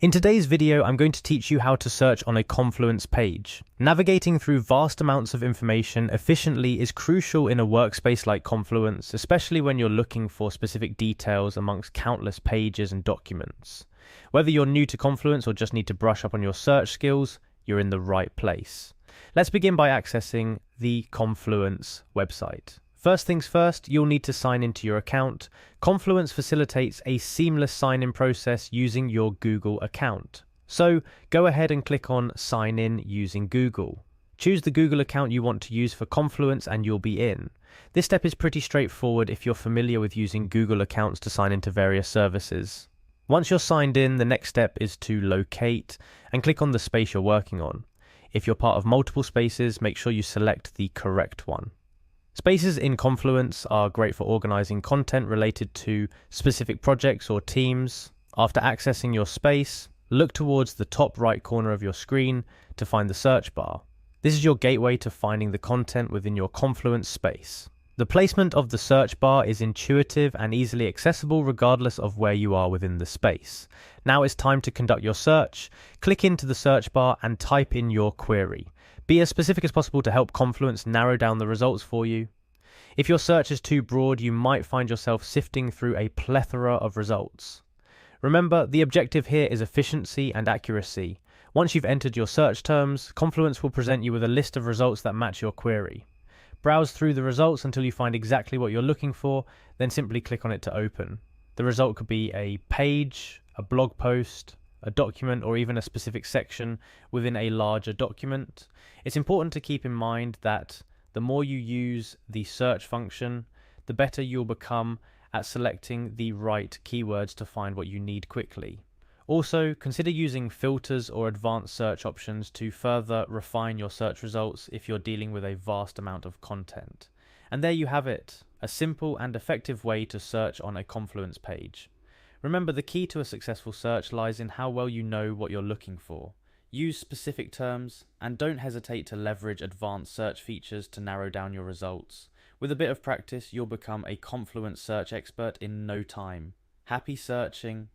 In today's video, I'm going to teach you how to search on a Confluence page. Navigating through vast amounts of information efficiently is crucial in a workspace like Confluence, especially when you're looking for specific details amongst countless pages and documents. Whether you're new to Confluence or just need to brush up on your search skills, you're in the right place. Let's begin by accessing the Confluence website. First things first, you'll need to sign into your account. Confluence facilitates a seamless sign-in process using your Google account. So go ahead and click on Sign In using Google. Choose the Google account you want to use for Confluence and you'll be in. This step is pretty straightforward if you're familiar with using Google accounts to sign into various services. Once you're signed in, the next step is to locate and click on the space you're working on. If you're part of multiple spaces, make sure you select the correct one. Spaces in Confluence are great for organizing content related to specific projects or teams. After accessing your space, look towards the top right corner of your screen to find the search bar. This is your gateway to finding the content within your Confluence space. The placement of the search bar is intuitive and easily accessible regardless of where you are within the space. Now it's time to conduct your search. Click into the search bar and type in your query. Be as specific as possible to help Confluence narrow down the results for you. If your search is too broad, you might find yourself sifting through a plethora of results. Remember, the objective here is efficiency and accuracy. Once you've entered your search terms, Confluence will present you with a list of results that match your query. Browse through the results until you find exactly what you're looking for, then simply click on it to open. The result could be a page, a blog post, a document, or even a specific section within a larger document. It's important to keep in mind that the more you use the search function, the better you'll become at selecting the right keywords to find what you need quickly. Also, consider using filters or advanced search options to further refine your search results if you're dealing with a vast amount of content. And there you have it, a simple and effective way to search on a Confluence page. Remember, the key to a successful search lies in how well you know what you're looking for. Use specific terms, and don't hesitate to leverage advanced search features to narrow down your results. With a bit of practice, you'll become a Confluence search expert in no time. Happy searching,